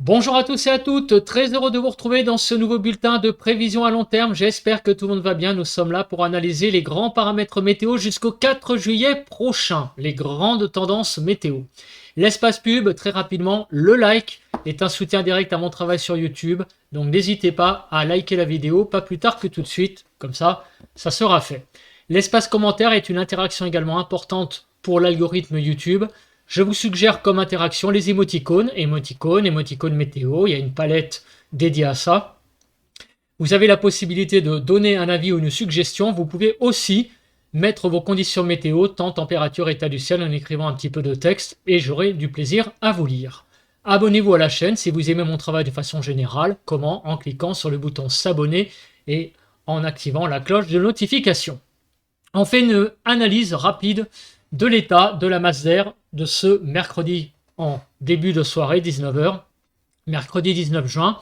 Bonjour à tous et à toutes, très heureux de vous retrouver dans ce nouveau bulletin de prévision à long terme. J'espère que tout le monde va bien. Nous sommes là pour analyser les grands paramètres météo jusqu'au 4 juillet prochain, les grandes tendances météo. L'espace pub, très rapidement, le like est un soutien direct à mon travail sur YouTube. Donc n'hésitez pas à liker la vidéo, pas plus tard que tout de suite, comme ça sera fait. L'espace commentaire est une interaction également importante pour l'algorithme YouTube. Je vous suggère comme interaction les émoticônes, émoticônes météo, il y a une palette dédiée à ça. Vous avez la possibilité de donner un avis ou une suggestion. Vous pouvez aussi mettre vos conditions météo, temps, température, état du ciel en écrivant un petit peu de texte et j'aurai du plaisir à vous lire. Abonnez-vous à la chaîne si vous aimez mon travail de façon générale. Comment? En cliquant sur le bouton s'abonner et en activant la cloche de notification. On fait une analyse rapide de l'état de la masse d'air de ce mercredi en début de soirée, 19h, mercredi 19 juin.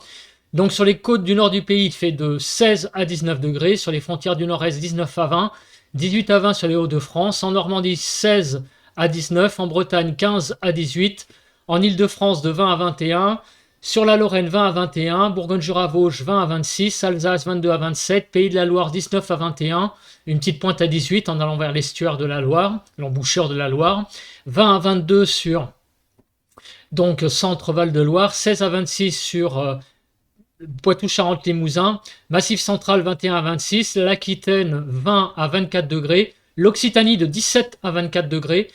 Donc sur les côtes du nord du pays, il fait de 16 à 19 degrés, sur les frontières du nord-est, 19 à 20, 18 à 20 sur les Hauts-de-France, en Normandie, 16 à 19, en Bretagne, 15 à 18, en Île-de-France, de 20 à 21, sur la Lorraine, 20 à 21, Bourgogne-Jura-Vosges, 20 à 26, Alsace, 22 à 27, Pays de la Loire, 19 à 21, une petite pointe à 18 en allant vers l'estuaire de la Loire, l'embouchure de la Loire, 20 à 22 sur donc centre-Val de Loire, 16 à 26 sur Poitou-Charentes-Limousin, Massif central 21 à 26, l'Aquitaine 20 à 24 degrés, l'Occitanie de 17 à 24 degrés,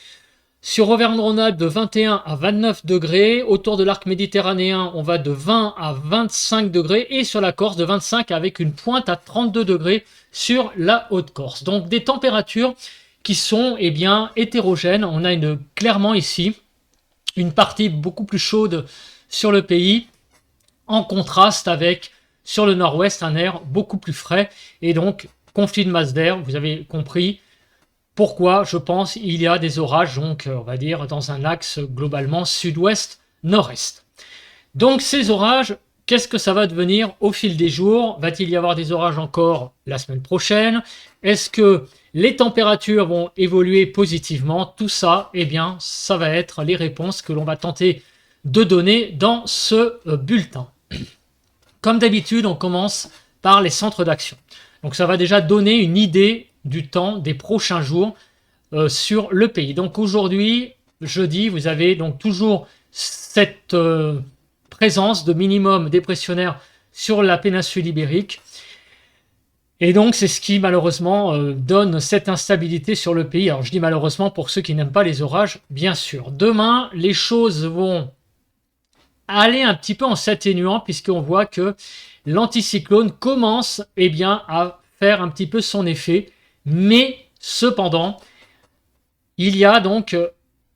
sur Auvergne-Rhône-Alpes de 21 à 29 degrés, autour de l'arc méditerranéen on va de 20 à 25 degrés et sur la Corse de 25 avec une pointe à 32 degrés sur la Haute-Corse. Donc des températures qui sont hétérogènes. On a clairement ici une partie beaucoup plus chaude sur le pays en contraste avec sur le nord-ouest un air beaucoup plus frais et donc conflit de masse d'air, vous avez compris. Pourquoi, je pense, il y a des orages, donc on va dire dans un axe globalement sud-ouest-nord-est. Donc ces orages, qu'est-ce que ça va devenir au fil des jours? Va-t-il y avoir des orages encore la semaine prochaine? Est-ce que les températures vont évoluer positivement? Tout ça, ça va être les réponses que l'on va tenter de donner dans ce bulletin. Comme d'habitude, on commence par les centres d'action. Donc ça va déjà donner une idée du temps des prochains jours sur le pays. Donc aujourd'hui, jeudi, vous avez donc toujours cette présence de minimum dépressionnaire sur la péninsule ibérique. Et donc c'est ce qui malheureusement donne cette instabilité sur le pays. Alors je dis malheureusement pour ceux qui n'aiment pas les orages, bien sûr. Demain, les choses vont aller un petit peu en s'atténuant puisqu'on voit que l'anticyclone commence à faire un petit peu son effet. Mais cependant, il y a donc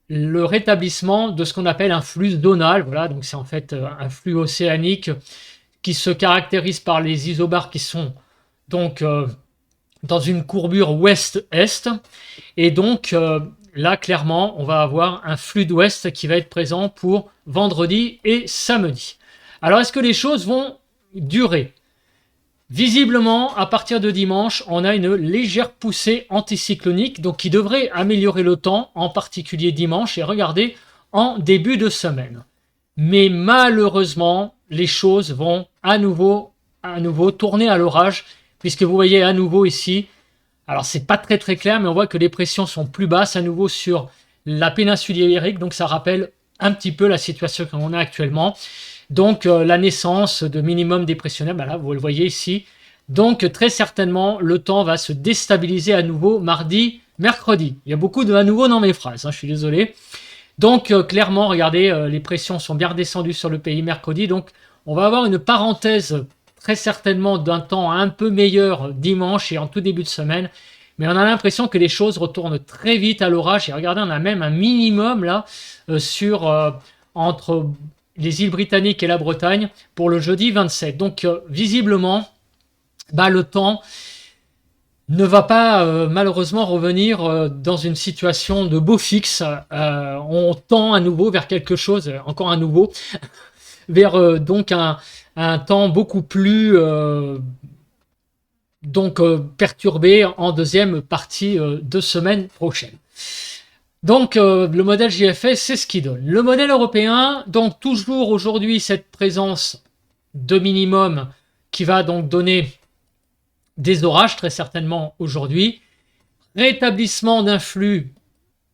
le rétablissement de ce qu'on appelle un flux zonal. Voilà, donc c'est en fait un flux océanique qui se caractérise par les isobars qui sont donc dans une courbure ouest-est. Et donc là, clairement, on va avoir un flux d'ouest qui va être présent pour vendredi et samedi. Alors, est-ce que les choses vont durer? Visiblement, à partir de dimanche, on a une légère poussée anticyclonique, donc qui devrait améliorer le temps, en particulier dimanche, et regardez, en début de semaine. Mais malheureusement, les choses vont à nouveau tourner à l'orage, puisque vous voyez à nouveau ici, alors c'est pas très clair, mais on voit que les pressions sont plus basses à nouveau sur la péninsule ibérique, donc ça rappelle un petit peu la situation qu'on a actuellement. Donc la naissance de minimum dépressionnaire, là vous le voyez ici. Donc très certainement le temps va se déstabiliser à nouveau mardi, mercredi. Il y a beaucoup de à nouveau dans mes phrases, je suis désolé. Donc clairement, regardez, les pressions sont bien redescendues sur le pays mercredi. Donc on va avoir une parenthèse très certainement d'un temps un peu meilleur dimanche et en tout début de semaine. Mais on a l'impression que les choses retournent très vite à l'orage. Et regardez, on a même un minimum là entre les îles britanniques et la Bretagne pour le jeudi 27. Donc visiblement, le temps ne va pas malheureusement revenir dans une situation de beau fixe. On tend à nouveau vers quelque chose, encore à nouveau, vers donc un temps beaucoup plus perturbé en deuxième partie de semaine prochaine. Donc, le modèle JFS, c'est ce qu'il donne. Le modèle européen, donc toujours aujourd'hui, cette présence de minimum qui va donc donner des orages, très certainement aujourd'hui. Rétablissement d'un flux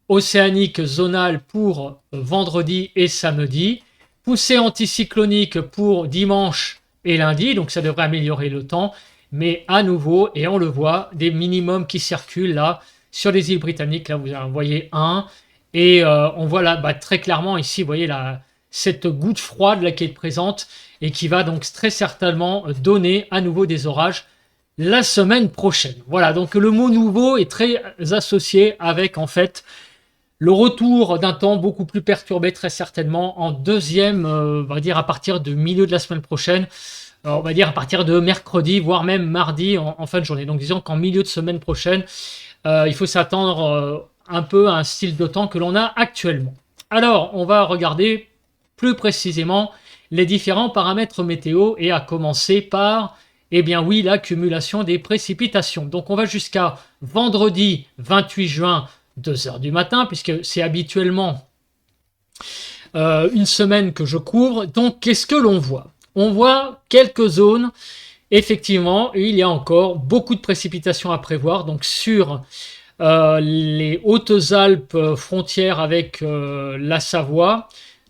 océanique zonal pour vendredi et samedi. Poussée anticyclonique pour dimanche et lundi, donc ça devrait améliorer le temps. Mais à nouveau, et on le voit, des minimums qui circulent là sur les îles britanniques. Là, vous en voyez un. Et on voit là très clairement ici, vous voyez cette goutte froide là, qui est présente et qui va donc très certainement donner à nouveau des orages la semaine prochaine. Voilà, donc le mot nouveau est très associé avec en fait le retour d'un temps beaucoup plus perturbé très certainement en deuxième, on va dire à partir du milieu de la semaine prochaine, on va dire à partir de mercredi, voire même mardi en fin de journée. Donc disons qu'en milieu de semaine prochaine, il faut s'attendre un peu à un style de temps que l'on a actuellement. Alors, on va regarder plus précisément les différents paramètres météo et à commencer par, eh bien oui, l'accumulation des précipitations. Donc on va jusqu'à vendredi 28 juin, 2h du matin, puisque c'est habituellement une semaine que je couvre. Donc qu'est-ce que l'on voit? On voit quelques zones, effectivement, il y a encore beaucoup de précipitations à prévoir. Donc sur les Hautes-Alpes frontières avec la Savoie,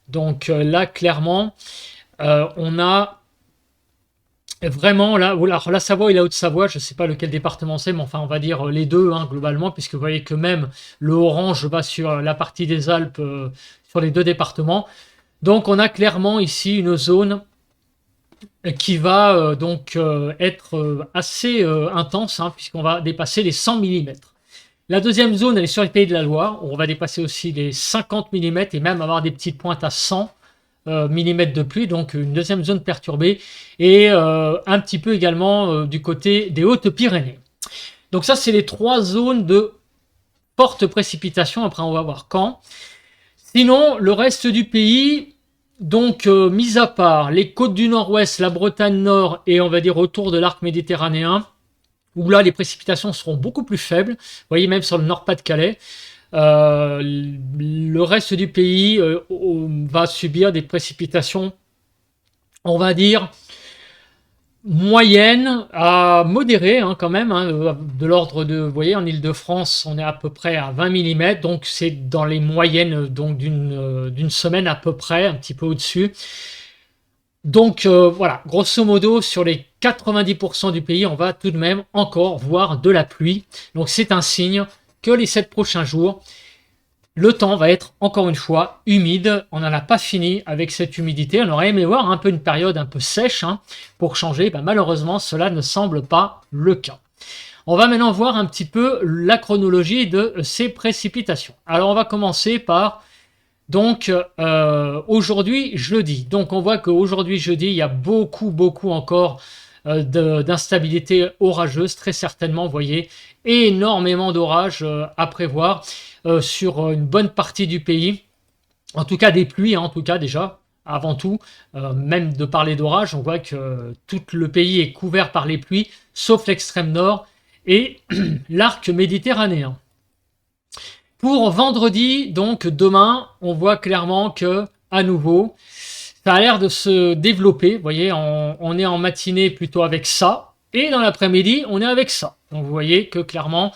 donc là clairement on a vraiment là, alors la Savoie et la Haute-Savoie, je ne sais pas lequel département c'est, mais enfin on va dire les deux globalement, puisque vous voyez que même le orange va sur la partie des Alpes, sur les deux départements. Donc on a clairement ici une zone qui va être assez intense, puisqu'on va dépasser les 100 mm. La deuxième zone, elle est sur les Pays de la Loire, où on va dépasser aussi les 50 mm et même avoir des petites pointes à 100 mm de pluie, donc une deuxième zone perturbée, et un petit peu également du côté des Hautes-Pyrénées. Donc ça, c'est les trois zones de fortes précipitations, après on va voir quand. Sinon, le reste du pays, donc mis à part les côtes du nord-ouest, la Bretagne nord et on va dire autour de l'arc méditerranéen, où là les précipitations seront beaucoup plus faibles, vous voyez même sur le Nord-Pas-de-Calais, le reste du pays va subir des précipitations, on va dire, moyennes à modérées quand même, de l'ordre de, vous voyez, en Île-de-France, on est à peu près à 20 mm, donc c'est dans les moyennes donc d'une semaine à peu près, un petit peu au-dessus. Donc voilà, grosso modo, sur les 90% du pays, on va tout de même encore voir de la pluie. Donc c'est un signe que les 7 prochains jours, le temps va être encore une fois humide. On n'en a pas fini avec cette humidité. On aurait aimé voir un peu une période un peu sèche pour changer. Malheureusement, cela ne semble pas le cas. On va maintenant voir un petit peu la chronologie de ces précipitations. Alors on va commencer par donc aujourd'hui jeudi. Donc on voit qu'aujourd'hui jeudi, il y a beaucoup encore d'instabilité orageuse, très certainement, vous voyez, énormément d'orages à prévoir sur une bonne partie du pays, en tout cas des pluies, en tout cas déjà, avant tout, même de parler d'orage, on voit que tout le pays est couvert par les pluies, sauf l'extrême nord et l'arc méditerranéen. Pour vendredi, donc demain, on voit clairement que, à nouveau, ça a l'air de se développer. Vous voyez, on est en matinée plutôt avec ça, et dans l'après-midi, on est avec ça. Donc vous voyez que clairement,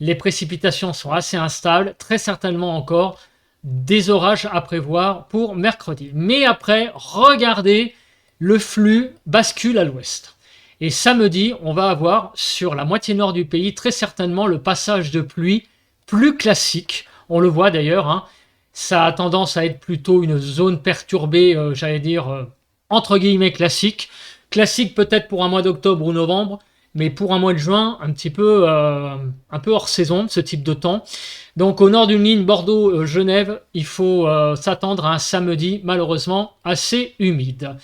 les précipitations sont assez instables, très certainement encore des orages à prévoir pour mercredi. Mais après, regardez, le flux bascule à l'ouest. Et samedi, on va avoir sur la moitié nord du pays très certainement le passage de pluie plus classique. On le voit d'ailleurs, ça a tendance à être plutôt une zone perturbée, j'allais dire, entre guillemets classique. Classique peut-être pour un mois d'octobre ou novembre, mais pour un mois de juin, un peu hors saison, ce type de temps. Donc au nord d'une ligne Bordeaux-Genève, il faut s'attendre à un samedi malheureusement assez humide.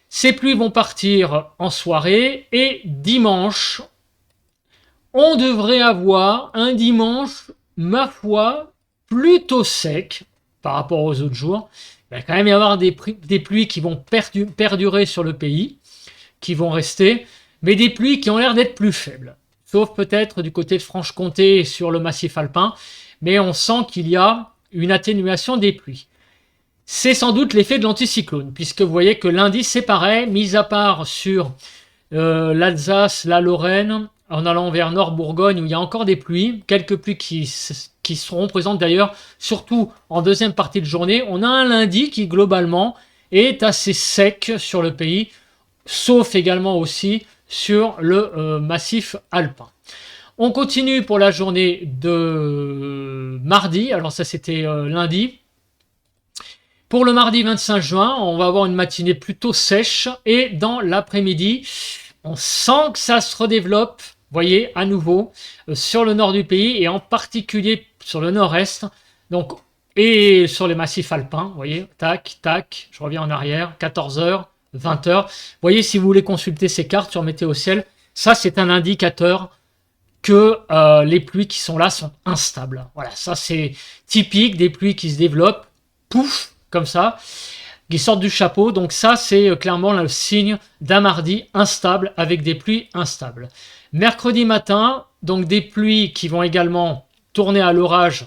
Ces pluies vont partir en soirée et dimanche, on devrait avoir un dimanche, ma foi, plutôt sec par rapport aux autres jours. Il va quand même y avoir des pluies qui vont perdurer sur le pays, qui vont rester, mais des pluies qui ont l'air d'être plus faibles. Sauf peut-être du côté de Franche-Comté sur le massif alpin. mais on sent qu'il y a une atténuation des pluies. C'est sans doute l'effet de l'anticyclone, puisque vous voyez que lundi c'est pareil, mis à part sur l'Alsace, la Lorraine, en allant vers Nord-Bourgogne où il y a encore des pluies, quelques pluies qui seront présentes d'ailleurs, surtout en deuxième partie de journée. On a un lundi qui globalement est assez sec sur le pays, sauf également aussi sur le massif alpin. On continue pour la journée de mardi, alors ça c'était lundi. Pour le mardi 25 juin, on va avoir une matinée plutôt sèche et dans l'après-midi, on sent que ça se redéveloppe, vous voyez, à nouveau, sur le nord du pays et en particulier sur le nord-est, donc, et sur les massifs alpins, vous voyez, tac, tac, je reviens en arrière, 14h, 20h. Vous voyez, si vous voulez consulter ces cartes sur Météo Ciel, ça c'est un indicateur que les pluies qui sont là sont instables. Voilà, ça c'est typique des pluies qui se développent, pouf, comme ça, qui sortent du chapeau. Donc ça, c'est clairement le signe d'un mardi instable avec des pluies instables. Mercredi matin, donc des pluies qui vont également tourner à l'orage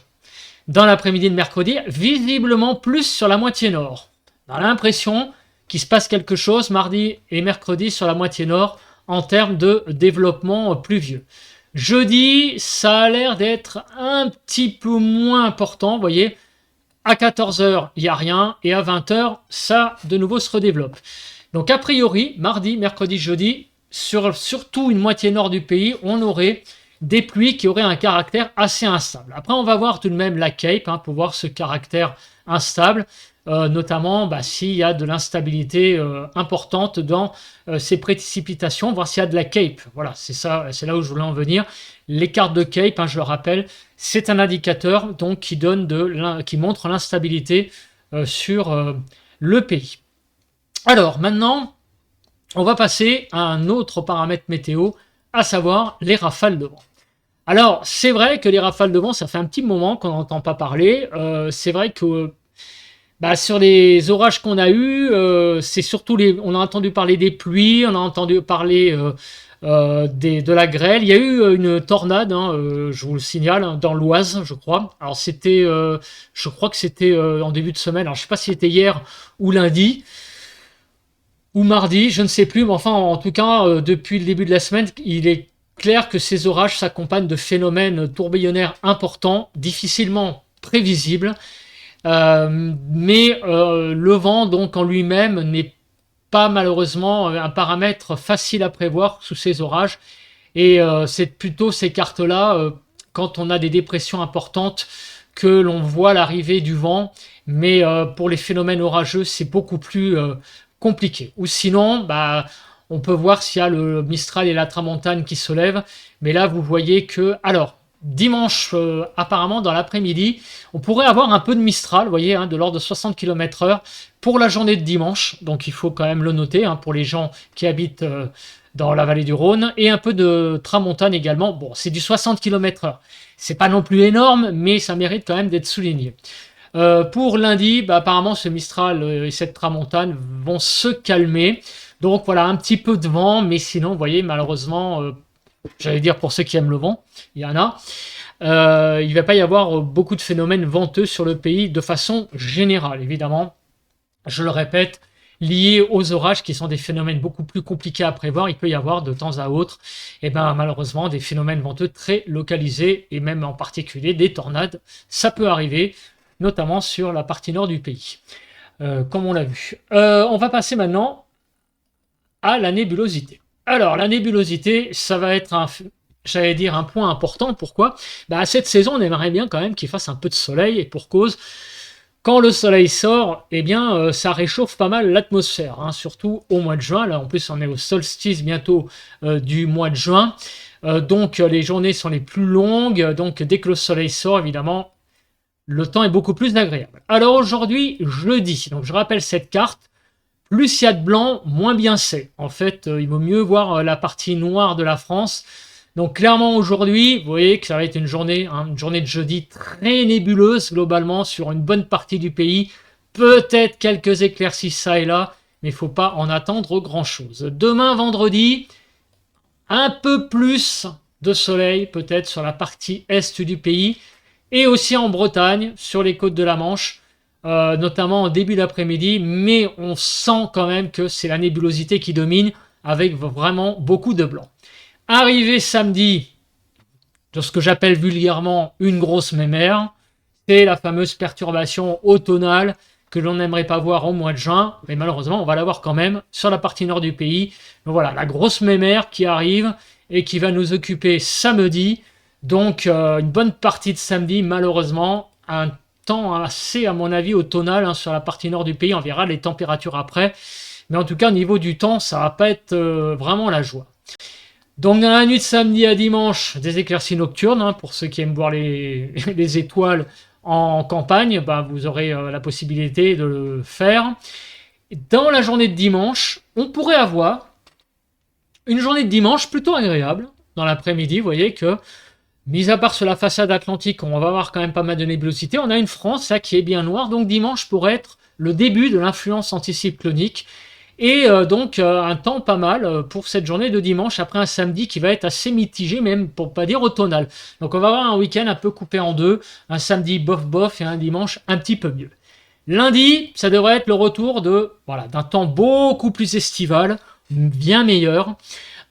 dans l'après-midi de mercredi, visiblement plus sur la moitié nord. On a l'impression qu'il se passe quelque chose mardi et mercredi sur la moitié nord en termes de développement pluvieux. Jeudi, ça a l'air d'être un petit peu moins important, vous voyez. À 14h, il n'y a rien, et à 20h, ça, de nouveau, se redéveloppe. Donc, a priori, mardi, mercredi, jeudi, sur surtout une moitié nord du pays, on aurait des pluies qui auraient un caractère assez instable. Après, on va voir tout de même la Cape, pour voir ce caractère instable, notamment s'il y a de l'instabilité importante dans ces précipitations, voir s'il y a de la Cape. Voilà, c'est ça, c'est là où je voulais en venir. Les cartes de Cape, je le rappelle, c'est un indicateur donc qui montre l'instabilité sur le pays. Alors maintenant, on va passer à un autre paramètre météo, à savoir les rafales de vent. Alors c'est vrai que les rafales de vent, ça fait un petit moment qu'on n'entend pas parler. C'est vrai que sur les orages qu'on a eus, c'est surtout on a entendu parler des pluies, on a entendu parler de la grêle. Il y a eu une tornade, je vous le signale, dans l'Oise, je crois. Alors c'était, je crois que c'était en début de semaine. Alors je ne sais pas si c'était hier ou lundi ou mardi, je ne sais plus. Mais enfin, en tout cas, depuis le début de la semaine, il est clair que ces orages s'accompagnent de phénomènes tourbillonnaires importants, difficilement prévisibles. Mais le vent, donc en lui-même, n'est pas malheureusement un paramètre facile à prévoir sous ces orages. Et c'est plutôt ces cartes-là, quand on a des dépressions importantes, que l'on voit l'arrivée du vent. Mais pour les phénomènes orageux, c'est beaucoup plus compliqué. Ou sinon, on peut voir s'il y a le Mistral et la Tramontane qui se lèvent. Mais là, vous voyez que... Alors, dimanche, apparemment, dans l'après-midi, on pourrait avoir un peu de Mistral, vous voyez, de l'ordre de 60 km/h pour la journée de dimanche. Donc, il faut quand même le noter pour les gens qui habitent dans la vallée du Rhône. Et un peu de Tramontane également. Bon, c'est du 60 km/h. C'est pas non plus énorme, mais ça mérite quand même d'être souligné. Pour lundi, apparemment, ce Mistral et cette Tramontane vont se calmer. Donc, voilà, un petit peu de vent, mais sinon, vous voyez, malheureusement... j'allais dire pour ceux qui aiment le vent, il y en a. Il ne va pas y avoir beaucoup de phénomènes venteux sur le pays de façon générale, évidemment. Je le répète, liés aux orages qui sont des phénomènes beaucoup plus compliqués à prévoir, il peut y avoir de temps à autre, malheureusement, des phénomènes venteux très localisés et même en particulier des tornades. Ça peut arriver, notamment sur la partie nord du pays, comme on l'a vu. On va passer maintenant à la nébulosité. Alors, la nébulosité, ça va être un point important. Pourquoi ? Cette saison, on aimerait bien quand même qu'il fasse un peu de soleil, et pour cause, quand le soleil sort, ça réchauffe pas mal l'atmosphère, surtout au mois de juin. Là, en plus, on est au solstice bientôt du mois de juin. Donc, les journées sont les plus longues. Donc, dès que le soleil sort, évidemment, le temps est beaucoup plus agréable. Alors, aujourd'hui, jeudi, donc je rappelle cette carte. Plus il y a de blanc, moins bien c'est. En fait, il vaut mieux voir la partie noire de la France. Donc clairement aujourd'hui, vous voyez que ça va être une journée de jeudi très nébuleuse globalement sur une bonne partie du pays. Peut-être quelques éclaircies ça et là, mais il ne faut pas en attendre grand-chose. Demain, vendredi, un peu plus de soleil peut-être sur la partie est du pays. et aussi en Bretagne, sur les côtes de la Manche, notamment en début d'après-midi, mais on sent quand même que c'est la nébulosité qui domine, avec vraiment beaucoup de blanc. Arrivé samedi, de ce que j'appelle vulgairement une grosse mémère, c'est la fameuse perturbation automnale que l'on n'aimerait pas voir au mois de juin, mais malheureusement on va la voir quand même sur la partie nord du pays. Donc voilà, la grosse mémère qui arrive et qui va nous occuper samedi, donc une bonne partie de samedi, malheureusement, un temps assez, à mon avis, automnal sur la partie nord du pays. On verra les températures après, mais en tout cas au niveau du temps, ça va pas être vraiment la joie. Donc dans la nuit de samedi à dimanche, des éclaircies nocturnes, pour ceux qui aiment voir les, les étoiles en campagne, vous aurez la possibilité de le faire. Dans la journée de dimanche, on pourrait avoir une journée de dimanche plutôt agréable. Dans l'après-midi, vous voyez que, mis à part sur la façade atlantique, on va avoir quand même pas mal de nébulosité. On a une France là, qui est bien noire, donc dimanche pourrait être le début de l'influence anticyclonique. Et donc un temps pas mal pour cette journée de dimanche, après un samedi qui va être assez mitigé, même pour pas dire automnal. Donc on va avoir un week-end un peu coupé en deux, un samedi bof bof et un dimanche un petit peu mieux. Lundi, ça devrait être le retour d'un temps beaucoup plus estival, bien meilleur.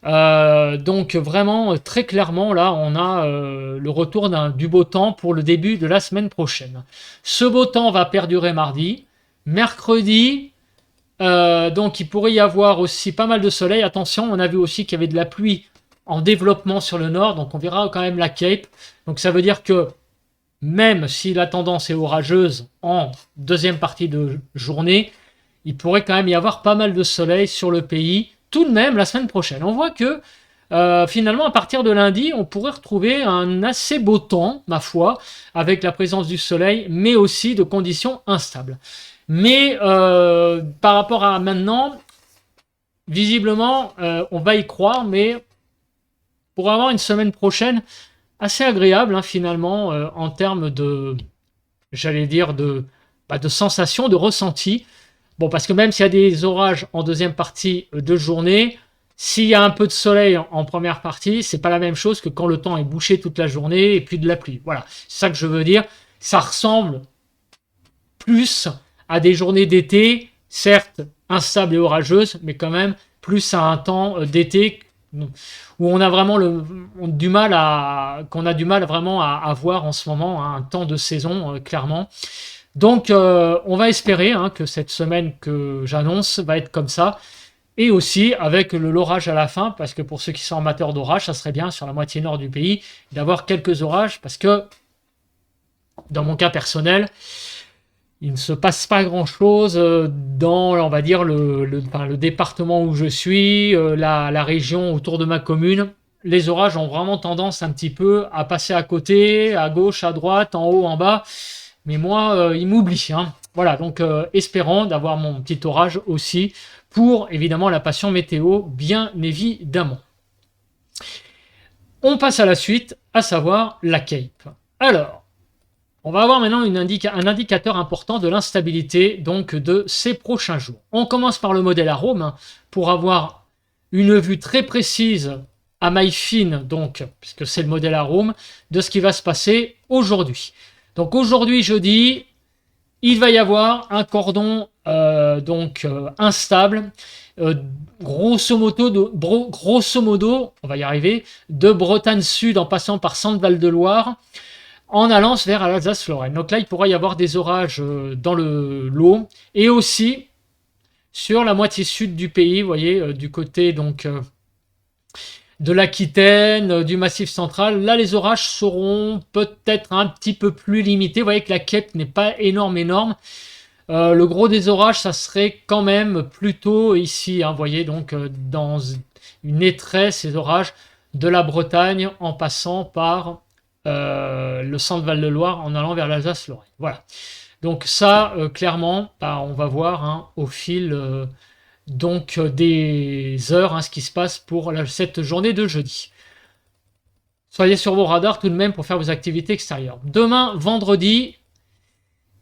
Donc vraiment très clairement là on a le retour du beau temps pour le début de la semaine prochaine. Ce beau temps va perdurer mardi. Mercredi, donc il pourrait y avoir aussi pas mal de soleil. Attention, on a vu aussi qu'il y avait de la pluie en développement sur le nord, donc on verra quand même la Cape. Donc ça veut dire que même si la tendance est orageuse en deuxième partie de journée, il pourrait quand même y avoir pas mal de soleil sur le pays tout de même la semaine prochaine. On voit que finalement à partir de lundi, on pourrait retrouver un assez beau temps, ma foi, avec la présence du soleil, mais aussi de conditions instables. Mais par rapport à maintenant, visiblement, on va y croire, mais pour avoir une semaine prochaine assez agréable, finalement, en termes de, j'allais dire, de sensations, de ressenti. Bon, parce que même s'il y a des orages en deuxième partie de journée, s'il y a un peu de soleil en première partie, c'est pas la même chose que quand le temps est bouché toute la journée et puis de la pluie. Voilà, c'est ça que je veux dire. Ça ressemble plus à des journées d'été, certes instables et orageuses, mais quand même plus à un temps d'été où on a vraiment du mal vraiment à voir en ce moment un temps de saison, clairement. Donc on va espérer que cette semaine que j'annonce va être comme ça, et aussi avec l'orage à la fin, parce que pour ceux qui sont amateurs d'orage, ça serait bien sur la moitié nord du pays d'avoir quelques orages, parce que dans mon cas personnel, il ne se passe pas grand-chose dans, on va dire, le département où je suis, la région autour de ma commune. Les orages ont vraiment tendance un petit peu à passer à côté, à gauche, à droite, en haut, en bas. Mais moi, ils m'oublient. Voilà, donc espérons d'avoir mon petit orage aussi pour, évidemment, la passion météo, bien évidemment. On passe à la suite, à savoir la Cape. Alors, on va avoir maintenant un indicateur important de l'instabilité donc de ces prochains jours. On commence par le modèle arôme pour avoir une vue très précise à maille fine, donc, puisque c'est le modèle arôme, de ce qui va se passer aujourd'hui. Donc aujourd'hui, jeudi, il va y avoir un cordon instable, grosso modo, on va y arriver, de Bretagne Sud en passant par Centre-Val de Loire, en allant vers l'Alsace-Lorraine. Donc là, il pourrait y avoir des orages dans le lot, et aussi sur la moitié sud du pays, vous voyez, du côté donc de l'Aquitaine, du Massif central. Là, les orages seront peut-être un petit peu plus limités. Vous voyez que la Cape n'est pas énorme. Le gros des orages, ça serait quand même plutôt ici. Vous voyez, donc dans une étresse, ces orages de la Bretagne en passant par le Centre-Val-de-Loire en allant vers l'Alsace-Lorraine. Voilà. Donc ça, clairement, on va voir au fil des heures ce qui se passe pour cette journée de jeudi. Soyez sur vos radars tout de même pour faire vos activités extérieures. Demain, vendredi,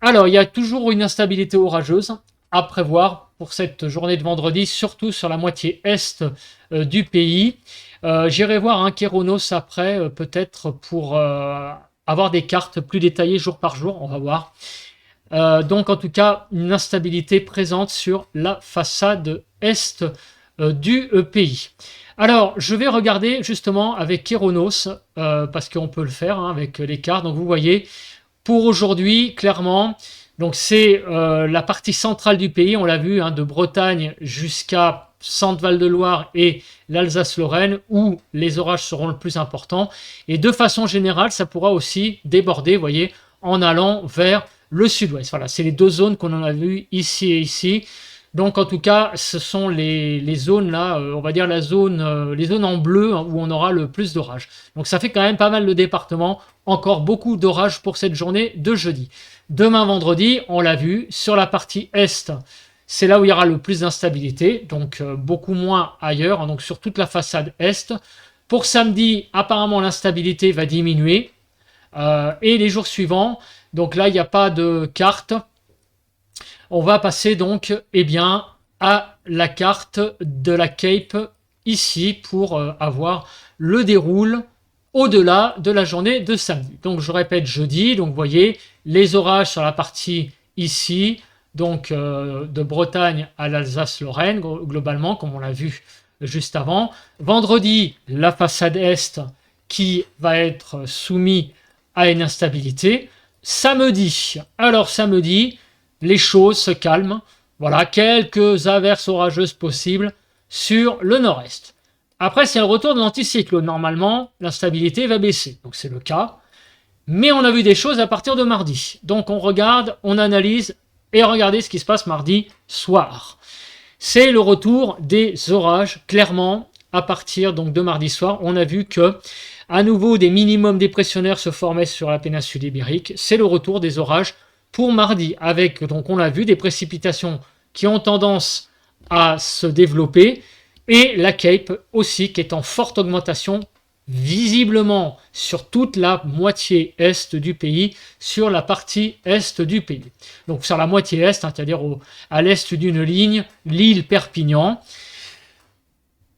alors il y a toujours une instabilité orageuse à prévoir pour cette journée de vendredi, surtout sur la moitié est du pays. J'irai voir un Kéronos après, peut-être pour avoir des cartes plus détaillées jour par jour, on va voir. Donc en tout cas, une instabilité présente sur la façade est du pays. Alors, je vais regarder justement avec Kéronos, parce qu'on peut le faire hein, avec les cartes. Donc vous voyez, pour aujourd'hui, clairement, donc c'est la partie centrale du pays, on l'a vu, hein, de Bretagne jusqu'à Centre-Val de Loire et l'Alsace-Lorraine, où les orages seront le plus importants. Et de façon générale, ça pourra aussi déborder, vous voyez, en allant vers le sud-ouest. Voilà, c'est les deux zones qu'on en a vues ici et ici. Donc en tout cas, ce sont les zones là, on va dire les zones en bleu hein, où on aura le plus d'orages. Donc ça fait quand même pas mal de départements, encore beaucoup d'orages pour cette journée de jeudi. Demain vendredi, on l'a vu, sur la partie est, c'est là où il y aura le plus d'instabilité, donc beaucoup moins ailleurs, hein, donc sur toute la façade est. Pour samedi, apparemment l'instabilité va diminuer. Et les jours suivants, donc là il n'y a pas de carte. On va passer donc eh bien, à la carte de la Cape ici pour avoir le déroule au-delà de la journée de samedi. Donc je répète jeudi, donc vous voyez les orages sur la partie ici, donc de Bretagne à l'Alsace-Lorraine globalement comme on l'a vu juste avant. Vendredi, la façade est qui va être soumise à une instabilité. Samedi, alors samedi, les choses se calment. Voilà, quelques averses orageuses possibles sur le nord-est. Après, c'est le retour de l'anticyclone. Normalement, l'instabilité va baisser. Donc, c'est le cas. Mais on a vu des choses à partir de mardi. Donc, on regarde, on analyse et regardez ce qui se passe mardi soir. C'est le retour des orages, clairement, à partir donc, de mardi soir. On a vu que, à nouveau, des minimums dépressionnaires se formaient sur la péninsule ibérique. C'est le retour des orages pour mardi, avec, donc on l'a vu, des précipitations qui ont tendance à se développer, et la Cape aussi qui est en forte augmentation, visiblement sur toute la moitié est du pays, sur la partie est du pays. Donc sur la moitié est, hein, c'est-à-dire à l'est d'une ligne, l'île Perpignan.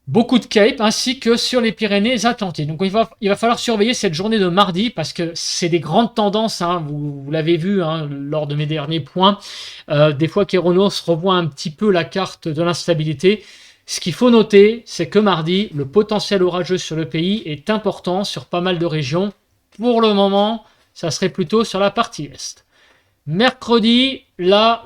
Beaucoup de Cape ainsi que sur les Pyrénées-Atlantiques. Donc il va falloir surveiller cette journée de mardi parce que c'est des grandes tendances, hein, vous l'avez vu hein, lors de mes derniers points. Des fois Kéronos revoit un petit peu la carte de l'instabilité. Ce qu'il faut noter, c'est que mardi, le potentiel orageux sur le pays est important sur pas mal de régions. Pour le moment, ça serait plutôt sur la partie est. Mercredi, là,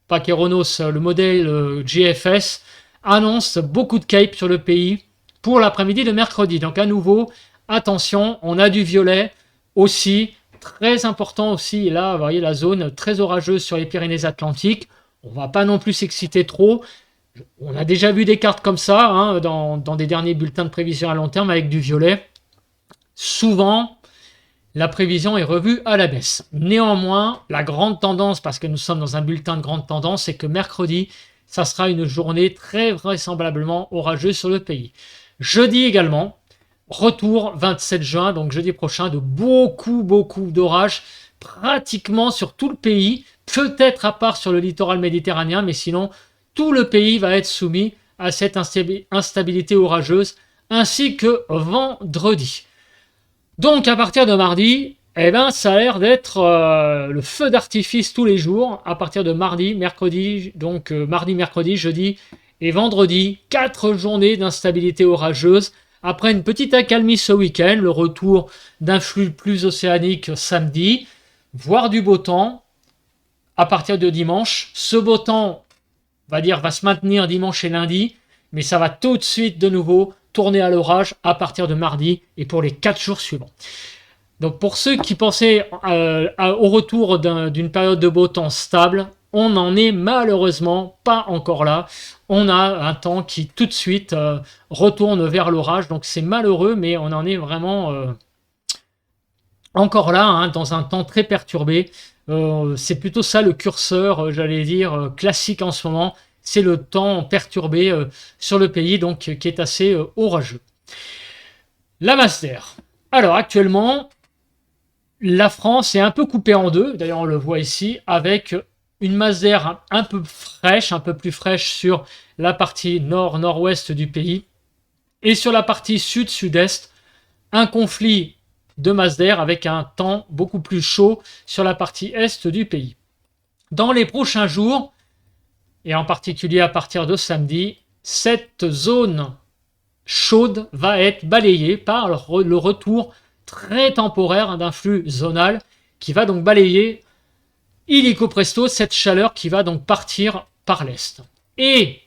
pas Kéronos, le modèle GFS annonce beaucoup de Cape sur le pays pour l'après-midi de mercredi. Donc à nouveau, attention, on a du violet aussi, très important aussi. Et là, vous voyez la zone très orageuse sur les Pyrénées-Atlantiques. On ne va pas non plus s'exciter trop. On a déjà vu des cartes comme ça hein, dans des derniers bulletins de prévision à long terme avec du violet. Souvent, la prévision est revue à la baisse. Néanmoins, la grande tendance, parce que nous sommes dans un bulletin de grande tendance, c'est que mercredi, ça sera une journée très vraisemblablement orageuse sur le pays. Jeudi également, retour 27 juin, donc jeudi prochain, de beaucoup d'orages, pratiquement sur tout le pays, peut-être à part sur le littoral méditerranéen, mais sinon, tout le pays va être soumis à cette instabilité orageuse, ainsi que vendredi. Donc à partir de mardi, eh ben, ça a l'air d'être le feu d'artifice tous les jours, à partir de mardi, mercredi, donc mardi, mercredi, jeudi et vendredi, 4 journées d'instabilité orageuse. Après une petite accalmie ce week-end, le retour d'un flux plus océanique samedi, voire du beau temps à partir de dimanche. Ce beau temps, va se maintenir dimanche et lundi, mais ça va tout de suite de nouveau tourner à l'orage à partir de mardi et pour les 4 jours suivants. Donc pour ceux qui pensaient au retour d'une période de beau temps stable, on n'en est malheureusement pas encore là. On a un temps qui tout de suite retourne vers l'orage, donc c'est malheureux, mais on en est vraiment encore là, hein, dans un temps très perturbé. C'est plutôt ça le curseur, j'allais dire, classique en ce moment. C'est le temps perturbé sur le pays, donc qui est assez orageux. La masse d'air. Alors actuellement, la France est un peu coupée en deux, d'ailleurs on le voit ici, avec une masse d'air un peu plus fraîche sur la partie nord-nord-ouest du pays, et sur la partie sud-sud-est, un conflit de masse d'air avec un temps beaucoup plus chaud sur la partie est du pays. Dans les prochains jours, et en particulier à partir de samedi, cette zone chaude va être balayée par le retour très temporaire d'un flux zonal qui va donc balayer illico presto cette chaleur qui va donc partir par l'est. Et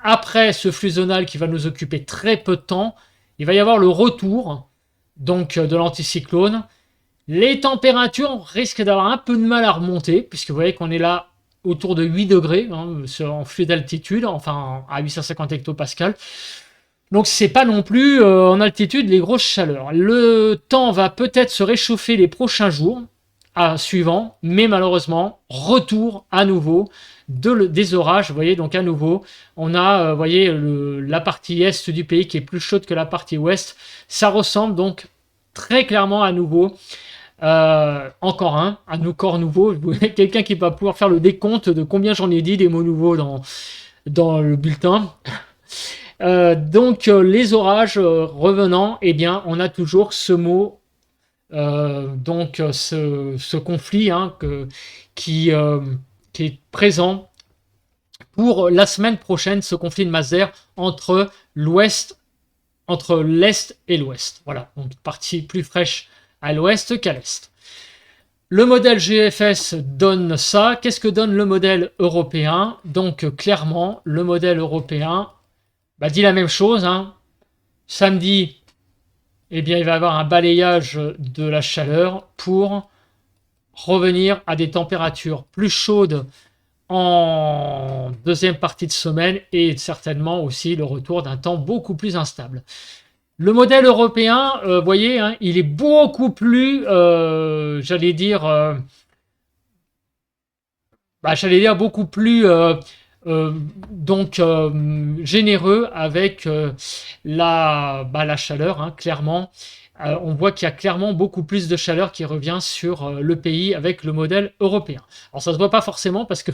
après ce flux zonal qui va nous occuper très peu de temps, il va y avoir le retour donc de l'anticyclone. Les températures risquent d'avoir un peu de mal à remonter, puisque vous voyez qu'on est là autour de 8 degrés en flux d'altitude, enfin à 850 hectopascales. Donc c'est pas non plus en altitude les grosses chaleurs. Le temps va peut-être se réchauffer les prochains jours suivants, mais malheureusement, retour à nouveau des orages. Vous voyez, donc à nouveau, on a voyez, la partie est du pays qui est plus chaude que la partie ouest. Ça ressemble donc très clairement à nouveau. Encore un corps nouveau. Quelqu'un qui va pouvoir faire le décompte de combien j'en ai dit des mots nouveaux dans le bulletin. Donc les orages revenant, eh bien on a toujours ce mot, donc ce conflit qui est présent pour la semaine prochaine, ce conflit de masse d'air entre l'est et l'ouest. Voilà, donc partie plus fraîche à l'ouest qu'à l'est. Le modèle GFS donne ça. Qu'est-ce que donne le modèle européen? Donc clairement, le modèle européen dit la même chose. Samedi, eh bien, il va y avoir un balayage de la chaleur pour revenir à des températures plus chaudes en deuxième partie de semaine et certainement aussi le retour d'un temps beaucoup plus instable. Le modèle européen, vous voyez, il est beaucoup plus, j'allais dire beaucoup plus généreux avec la chaleur, clairement. On voit qu'il y a clairement beaucoup plus de chaleur qui revient sur le pays avec le modèle européen. Alors ça se voit pas forcément parce que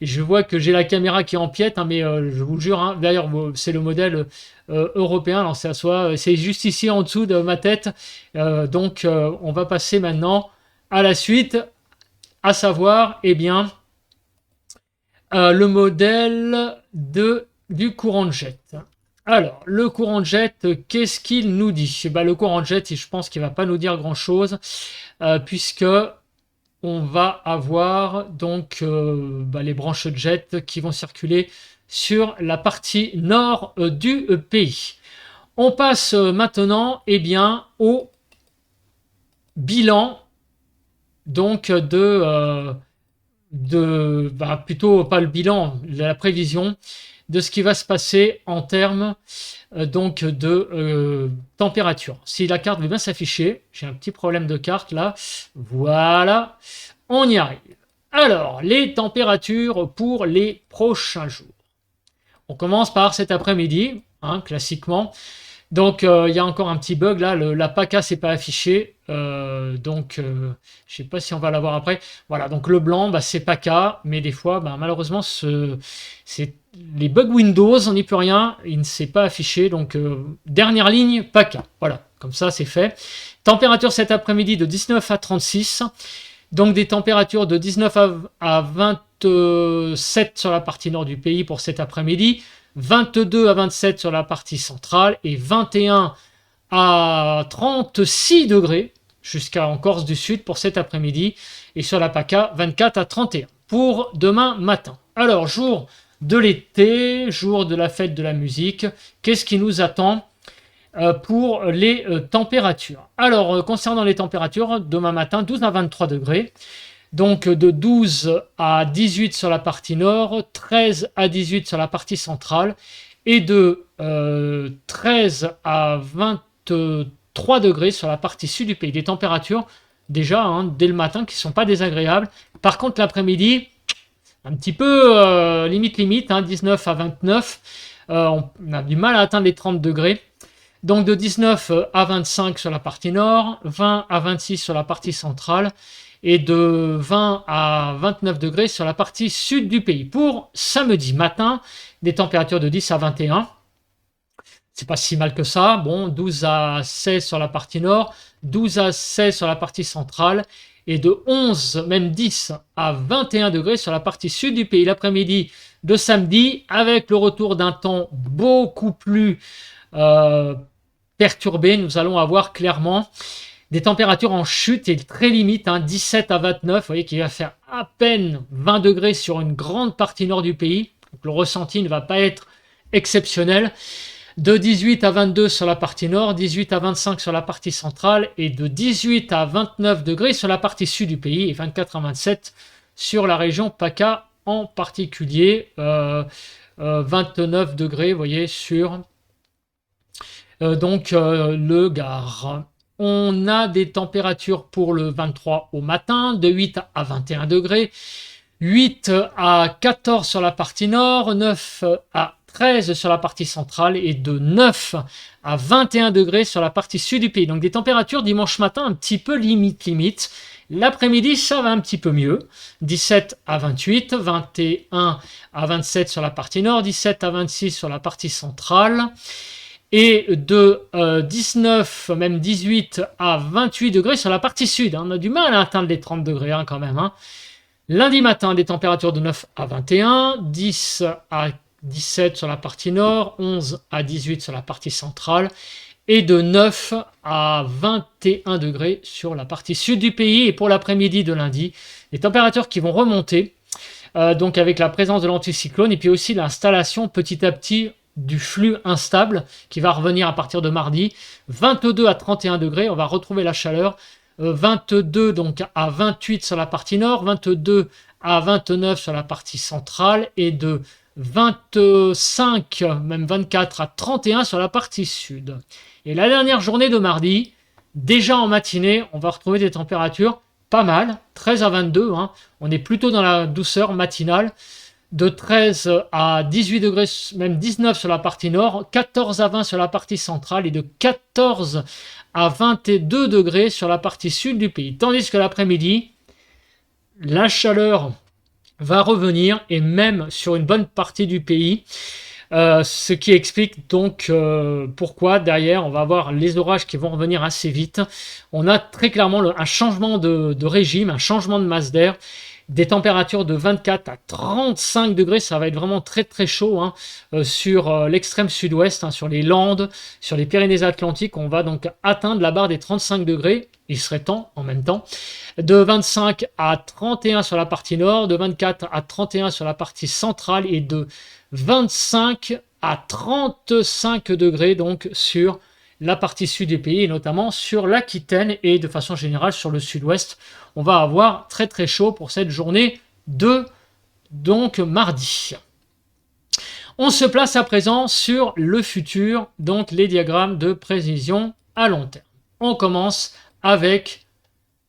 je vois que j'ai la caméra qui empiète, mais je vous jure, d'ailleurs c'est le modèle européen. Alors c'est juste ici en dessous de ma tête. Donc on va passer maintenant à la suite, à savoir, eh bien, le modèle du courant de jet. Alors, le courant de jet, qu'est-ce qu'il nous dit? Le courant de jet, je pense qu'il ne va pas nous dire grand-chose, puisque on va avoir donc les branches de jet qui vont circuler sur la partie nord du pays. On passe maintenant bien, au bilan donc plutôt pas le bilan, la prévision de ce qui va se passer en termes de température. Si la carte veut bien s'afficher, j'ai un petit problème de carte là, voilà, on y arrive. Alors, les températures pour les prochains jours. On commence par cet après-midi, classiquement. Donc, il y a encore un petit bug là, la PACA s'est pas affichée, donc je sais pas si on va l'avoir après. Voilà, donc le blanc, c'est PACA, mais des fois, malheureusement, c'est les bugs Windows, on n'y peut rien, il ne s'est pas affiché, donc dernière ligne, PACA. Voilà, comme ça, c'est fait. Température cet après-midi de 19 à 36, donc des températures de 19 à 27 sur la partie nord du pays pour cet après-midi. 22 à 27 sur la partie centrale et 21 à 36 degrés jusqu'en Corse du Sud pour cet après-midi et sur la PACA 24 à 31 pour demain matin. Alors, jour de l'été, jour de la fête de la musique, qu'est-ce qui nous attend pour les températures? Alors, concernant les températures, demain matin 12 à 23 degrés. Donc de 12 à 18 sur la partie nord, 13 à 18 sur la partie centrale et de 13 à 23 degrés sur la partie sud du pays. Des températures déjà dès le matin qui ne sont pas désagréables. Par contre l'après-midi, un petit peu limite, 19 à 29. On a du mal à atteindre les 30 degrés. Donc de 19 à 25 sur la partie nord, 20 à 26 sur la partie centrale et de 20 à 29 degrés sur la partie sud du pays. Pour samedi matin, des températures de 10 à 21. c'est pas si mal que ça. Bon, 12 à 16 sur la partie nord, 12 à 16 sur la partie centrale, et de 11, même 10 à 21 degrés sur la partie sud du pays. L'après-midi de samedi, avec le retour d'un temps beaucoup plus perturbé, nous allons avoir clairement des températures en chute et très limite, 17 à 29, vous voyez qu'il va faire à peine 20 degrés sur une grande partie nord du pays. Donc le ressenti ne va pas être exceptionnel. De 18 à 22 sur la partie nord, 18 à 25 sur la partie centrale et de 18 à 29 degrés sur la partie sud du pays et 24 à 27 sur la région PACA en particulier. 29 degrés, vous voyez, sur le Gard. On a des températures pour le 23 au matin, de 8 à 21 degrés, 8 à 14 sur la partie nord, 9 à 13 sur la partie centrale et de 9 à 21 degrés sur la partie sud du pays. Donc des températures dimanche matin un petit peu limite. L'après-midi, ça va un petit peu mieux. 17 à 28, 21 à 27 sur la partie nord, 17 à 26 sur la partie centrale. Et de 19, même 18 à 28 degrés sur la partie sud. On a du mal à atteindre les 30 degrés quand même. Lundi matin, des températures de 9 à 21, 10 à 17 sur la partie nord, 11 à 18 sur la partie centrale et de 9 à 21 degrés sur la partie sud du pays. Et pour l'après-midi de lundi, les températures qui vont remonter, donc avec la présence de l'anticyclone et puis aussi l'installation petit à petit du flux instable qui va revenir à partir de mardi, 22 à 31 degrés, on va retrouver la chaleur, 22 donc à 28 sur la partie nord, 22 à 29 sur la partie centrale et de 25, même 24 à 31 sur la partie sud. Et la dernière journée de mardi, déjà en matinée, on va retrouver des températures pas mal, 13 à 22, on est plutôt dans la douceur matinale, de 13 à 18 degrés, même 19 sur la partie nord, 14 à 20 sur la partie centrale et de 14 à 22 degrés sur la partie sud du pays. Tandis que l'après-midi, la chaleur va revenir et même sur une bonne partie du pays, ce qui explique donc pourquoi derrière on va avoir les orages qui vont revenir assez vite. On a très clairement un changement de régime, un changement de masse d'air. Des températures de 24 à 35 degrés, ça va être vraiment très très chaud sur l'extrême sud-ouest, sur les Landes, sur les Pyrénées-Atlantiques. On va donc atteindre la barre des 35 degrés, il serait temps en même temps. De 25 à 31 sur la partie nord, de 24 à 31 sur la partie centrale et de 25 à 35 degrés donc sur la partie sud du pays et notamment sur l'Aquitaine et de façon générale sur le sud-ouest. On va avoir très très chaud pour cette journée de donc mardi. On se place à présent sur le futur, donc les diagrammes de prévision à long terme. On commence avec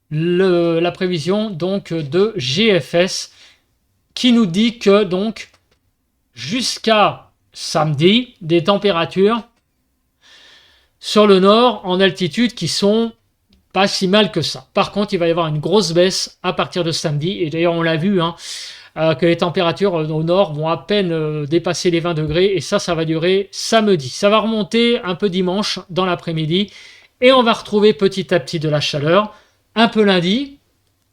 la prévision donc de GFS qui nous dit que donc jusqu'à samedi, des températures sur le nord en altitude qui sont pas si mal que ça. Par contre, il va y avoir une grosse baisse à partir de samedi. Et d'ailleurs, on l'a vu, que les températures au nord vont à peine dépasser les 20 degrés. Et ça va durer samedi. Ça va remonter un peu dimanche dans l'après-midi. Et on va retrouver petit à petit de la chaleur. Un peu lundi.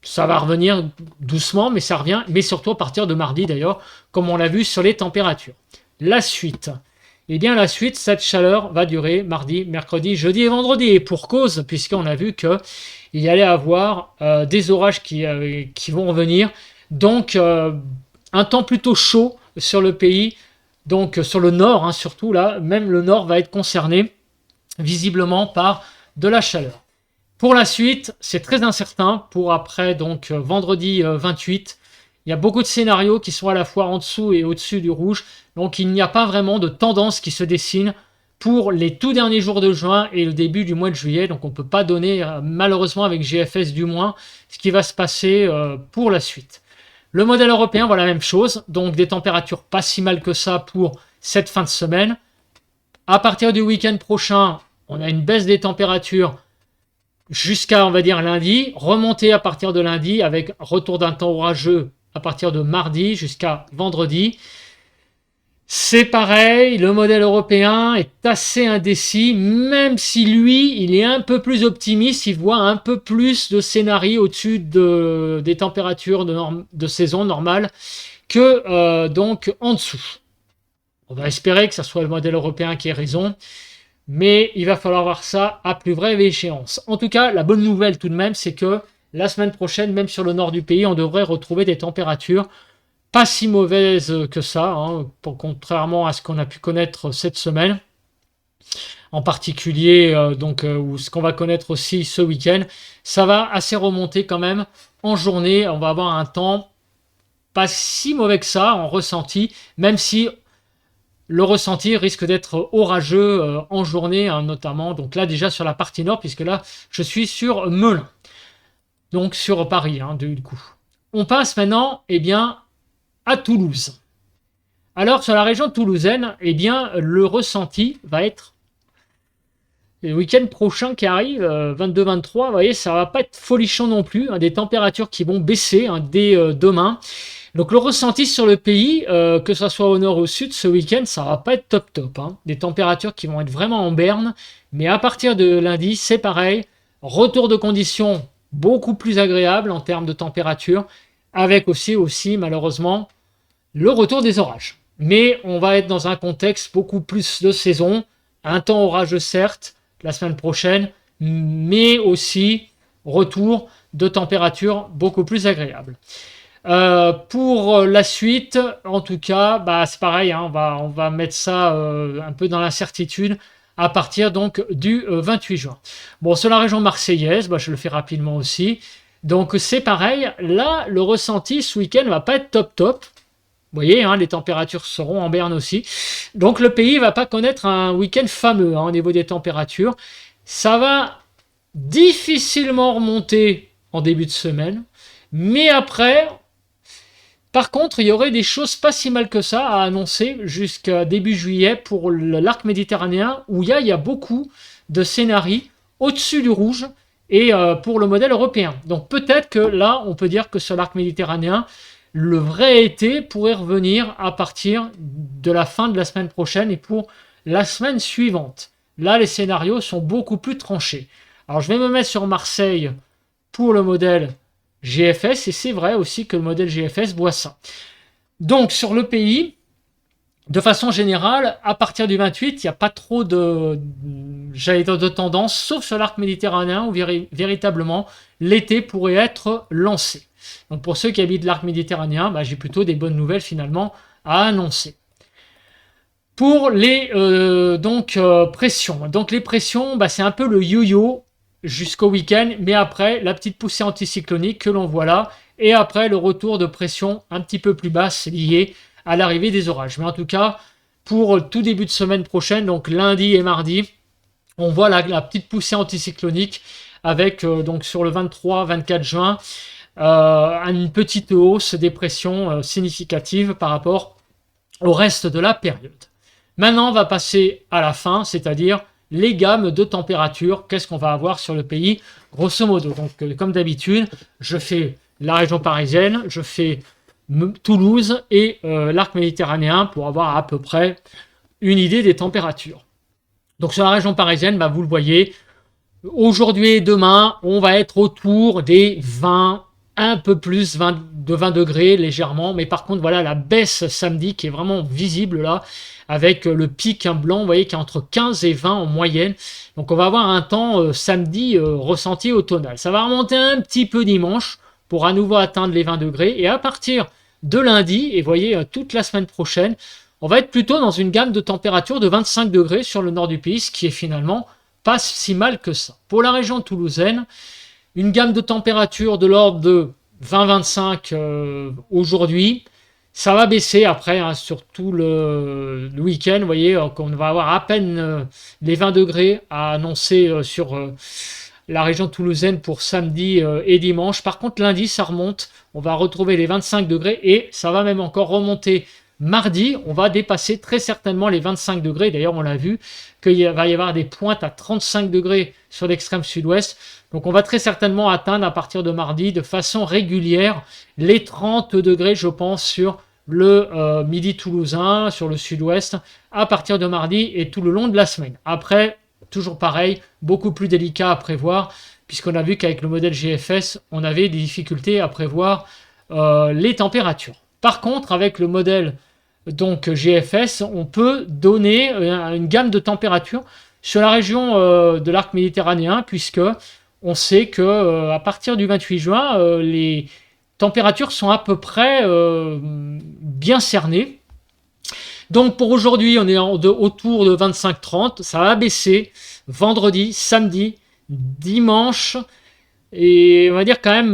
Ça va revenir doucement, mais ça revient. Mais surtout à partir de mardi d'ailleurs, comme on l'a vu sur les températures. La suite. Eh bien, la suite, cette chaleur va durer mardi, mercredi, jeudi et vendredi. Et pour cause, puisqu'on a vu qu'il y allait avoir des orages qui vont revenir. Donc, un temps plutôt chaud sur le pays. Donc, sur le nord, surtout là, même le nord va être concerné visiblement par de la chaleur. Pour la suite, c'est très incertain. Pour après, donc, vendredi 28, il y a beaucoup de scénarios qui sont à la fois en dessous et au-dessus du rouge. Donc, il n'y a pas vraiment de tendance qui se dessine pour les tout derniers jours de juin et le début du mois de juillet. Donc, on ne peut pas donner, malheureusement, avec GFS du moins, ce qui va se passer pour la suite. Le modèle européen voit la même chose. Donc, des températures pas si mal que ça pour cette fin de semaine. À partir du week-end prochain, on a une baisse des températures jusqu'à, on va dire, lundi. Remontée à partir de lundi avec retour d'un temps orageux à partir de mardi jusqu'à vendredi. C'est pareil, le modèle européen est assez indécis, même si lui, il est un peu plus optimiste, il voit un peu plus de scénarii au-dessus des températures de saison normales que donc en dessous. On va espérer que ce soit le modèle européen qui ait raison, mais il va falloir voir ça à plus brève échéance. En tout cas, la bonne nouvelle tout de même, c'est que la semaine prochaine, même sur le nord du pays, on devrait retrouver des températures pas si mauvaises que ça, hein, contrairement à ce qu'on a pu connaître cette semaine. En particulier, ou ce qu'on va connaître aussi ce week-end, ça va assez remonter quand même en journée. On va avoir un temps pas si mauvais que ça en ressenti, même si le ressenti risque d'être orageux en journée, hein, notamment. Donc là, déjà sur la partie nord, puisque là, je suis sur Melun, donc sur Paris, hein, du coup. On passe maintenant, eh bien, à Toulouse. Alors, sur la région toulousaine, eh bien, le ressenti va être le week-end prochain qui arrive, 22-23, vous voyez, ça va pas être folichon non plus, hein, des températures qui vont baisser hein, dès demain. Donc le ressenti sur le pays, que ce soit au nord ou au sud, ce week-end, ça va pas être top top. Hein. Des températures qui vont être vraiment en berne. Mais à partir de lundi, c'est pareil. Retour de conditions beaucoup plus agréables en termes de température, avec aussi malheureusement le retour des orages. Mais on va être dans un contexte beaucoup plus de saison, un temps orageux certes la semaine prochaine, mais aussi retour de températures beaucoup plus agréables. Pour la suite, en tout cas, bah, c'est pareil, hein, on va mettre ça un peu dans l'incertitude à partir donc du 28 juin. Bon, sur la région marseillaise, bah, je le fais rapidement aussi. Donc c'est pareil, là, le ressenti ce week-end va pas être top top. Vous voyez, hein, les températures seront en berne aussi. Donc le pays ne va pas connaître un week-end fameux hein, au niveau des températures. Ça va difficilement remonter en début de semaine. Mais après, par contre, il y aurait des choses pas si mal que ça à annoncer jusqu'à début juillet pour l'arc méditerranéen où il y a beaucoup de scénarios au-dessus du rouge et pour le modèle européen. Donc peut-être que là, on peut dire que sur l'arc méditerranéen, le vrai été pourrait revenir à partir de la fin de la semaine prochaine et pour la semaine suivante. Là, les scénarios sont beaucoup plus tranchés. Alors, je vais me mettre sur Marseille pour le modèle GFS et c'est vrai aussi que le modèle GFS voit ça. Donc, sur le pays, de façon générale, à partir du 28, il n'y a pas trop de tendance, sauf sur l'arc méditerranéen où véritablement l'été pourrait être lancé. Donc pour ceux qui habitent l'arc méditerranéen, bah, j'ai plutôt des bonnes nouvelles finalement à annoncer. Pour les pressions. Donc les pressions, bah, c'est un peu le yo-yo jusqu'au week-end, mais après la petite poussée anticyclonique que l'on voit là, et après le retour de pression un petit peu plus basse liée à l'arrivée des orages. Mais en tout cas, pour tout début de semaine prochaine, donc lundi et mardi, on voit la petite poussée anticyclonique avec donc sur le 23-24 juin, une petite hausse des pressions significatives par rapport au reste de la période. Maintenant, on va passer à la fin, c'est-à-dire les gammes de température. Qu'est-ce qu'on va avoir sur le pays, grosso modo. Donc, comme d'habitude, je fais la région parisienne, je fais Toulouse et l'arc méditerranéen pour avoir à peu près une idée des températures. Donc, sur la région parisienne, bah, vous le voyez, aujourd'hui et demain, on va être autour des 20, un peu plus de 20 degrés légèrement, mais par contre voilà la baisse samedi qui est vraiment visible là, avec le pic blanc, vous voyez, qui est entre 15 et 20 en moyenne. Donc on va avoir un temps samedi ressenti automnal. Ça va remonter un petit peu dimanche pour à nouveau atteindre les 20 degrés, et à partir de lundi, et vous voyez toute la semaine prochaine, on va être plutôt dans une gamme de température de 25 degrés sur le nord du pays, ce qui est finalement pas si mal que ça. Pour la région toulousaine, une gamme de température de l'ordre de 20-25 aujourd'hui. Ça va baisser après, hein, sur tout le week-end. Vous voyez qu'on va avoir à peine les 20 degrés à annoncer sur la région toulousaine pour samedi et dimanche. Par contre, lundi, ça remonte. On va retrouver les 25 degrés et ça va même encore remonter mardi. On va dépasser très certainement les 25 degrés. D'ailleurs, on l'a vu qu'il va y avoir des pointes à 35 degrés sur l'extrême sud-ouest. Donc on va très certainement atteindre à partir de mardi de façon régulière les 30 degrés, je pense, sur le midi toulousain, sur le sud-ouest, à partir de mardi et tout le long de la semaine. Après, toujours pareil, beaucoup plus délicat à prévoir, puisqu'on a vu qu'avec le modèle GFS, on avait des difficultés à prévoir les températures. Par contre, avec le modèle donc GFS, on peut donner une gamme de températures sur la région de l'arc méditerranéen, puisque on sait que à partir du 28 juin, les températures sont à peu près bien cernées. Donc pour aujourd'hui, on est autour de 25-30. Ça va baisser vendredi, samedi, dimanche et on va dire quand même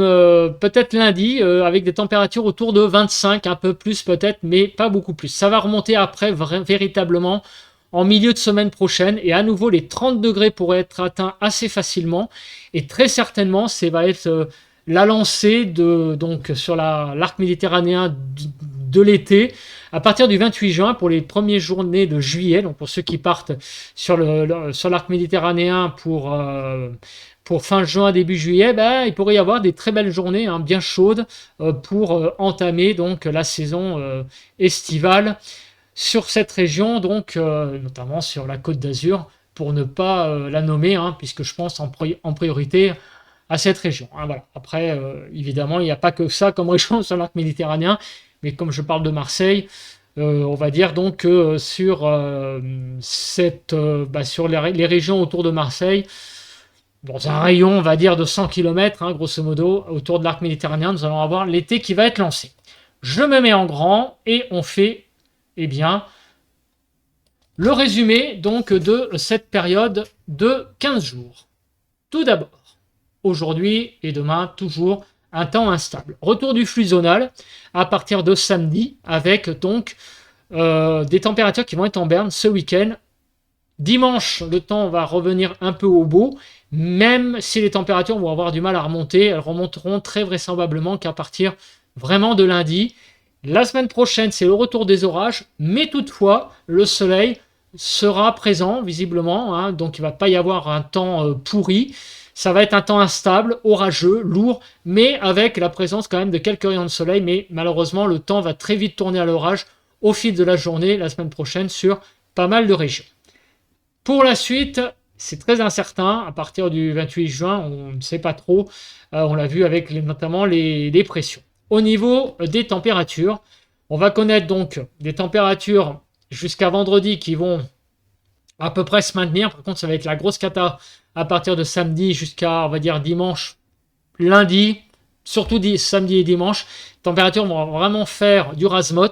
peut-être lundi avec des températures autour de 25, un peu plus peut-être, mais pas beaucoup plus. Ça va remonter après véritablement en milieu de semaine prochaine et à nouveau les 30 degrés pourraient être atteints assez facilement et très certainement ça va être la lancée donc sur l'arc méditerranéen de l'été à partir du 28 juin pour les premières journées de juillet. Donc pour ceux qui partent sur l'arc méditerranéen pour fin juin, début juillet, il pourrait y avoir des très belles journées bien chaudes pour entamer donc la saison estivale sur cette région, donc notamment sur la Côte d'Azur, pour ne pas la nommer, puisque je pense en priorité à cette région. Voilà. Après, évidemment, il n'y a pas que ça comme région sur l'arc méditerranéen, mais comme je parle de Marseille, on va dire donc sur les régions autour de Marseille, dans un rayon, on va dire, de 100 km, grosso modo, autour de l'arc méditerranéen, nous allons avoir l'été qui va être lancé. Je me mets en grand et on fait le résumé donc de cette période de 15 jours. Tout d'abord, aujourd'hui et demain, toujours un temps instable. Retour du flux zonal à partir de samedi avec donc des températures qui vont être en berne ce week-end. Dimanche, le temps va revenir un peu au beau, même si les températures vont avoir du mal à remonter. Elles remonteront très vraisemblablement qu'à partir vraiment de lundi. La semaine prochaine, c'est le retour des orages, mais toutefois, le soleil sera présent, visiblement, donc il ne va pas y avoir un temps pourri. Ça va être un temps instable, orageux, lourd, mais avec la présence quand même de quelques rayons de soleil, mais malheureusement, le temps va très vite tourner à l'orage au fil de la journée, la semaine prochaine, sur pas mal de régions. Pour la suite, c'est très incertain. À partir du 28 juin, on ne sait pas trop. On l'a vu avec notamment les pressions. Au niveau des températures, on va connaître donc des températures jusqu'à vendredi qui vont à peu près se maintenir. Par contre, ça va être la grosse cata à partir de samedi jusqu'à, on va dire, dimanche, lundi, surtout samedi et dimanche. Les températures vont vraiment faire du razmot.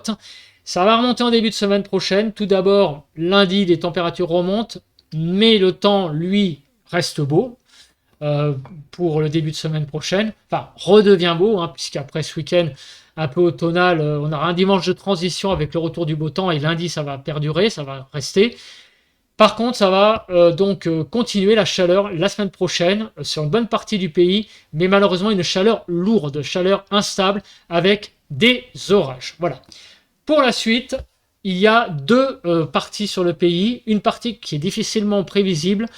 Ça va remonter en début de semaine prochaine. Tout d'abord, lundi, les températures remontent, mais le temps, lui, reste beau. Pour le début de semaine prochaine, enfin redevient beau, puisqu'après ce week-end un peu automnal, on aura un dimanche de transition avec le retour du beau temps et lundi ça va perdurer, ça va rester. Par contre, ça va donc continuer la chaleur la semaine prochaine sur une bonne partie du pays, mais malheureusement une chaleur lourde, chaleur instable avec des orages. Voilà. Pour la suite, il y a deux parties sur le pays, une partie qui est difficilement prévisible.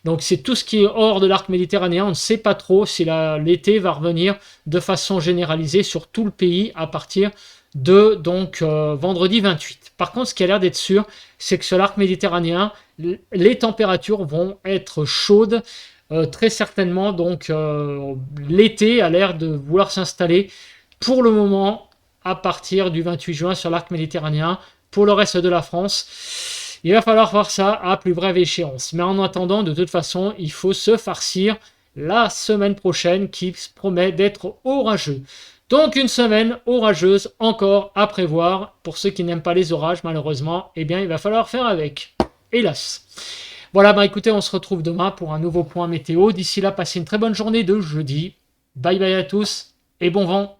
Donc c'est tout ce qui est hors de l'arc méditerranéen. On ne sait pas trop si l'été va revenir de façon généralisée sur tout le pays à partir de vendredi 28. Par contre, ce qui a l'air d'être sûr, c'est que sur l'arc méditerranéen, les températures vont être chaudes. Très certainement, donc l'été a l'air de vouloir s'installer pour le moment à partir du 28 juin sur l'arc méditerranéen. Pour le reste de la France, il va falloir voir ça à plus brève échéance. Mais en attendant, de toute façon, il faut se farcir la semaine prochaine qui promet d'être orageux. Donc une semaine orageuse encore à prévoir. Pour ceux qui n'aiment pas les orages, malheureusement, il va falloir faire avec. Hélas. Voilà, écoutez, on se retrouve demain pour un nouveau point météo. D'ici là, passez une très bonne journée de jeudi. Bye bye à tous et bon vent.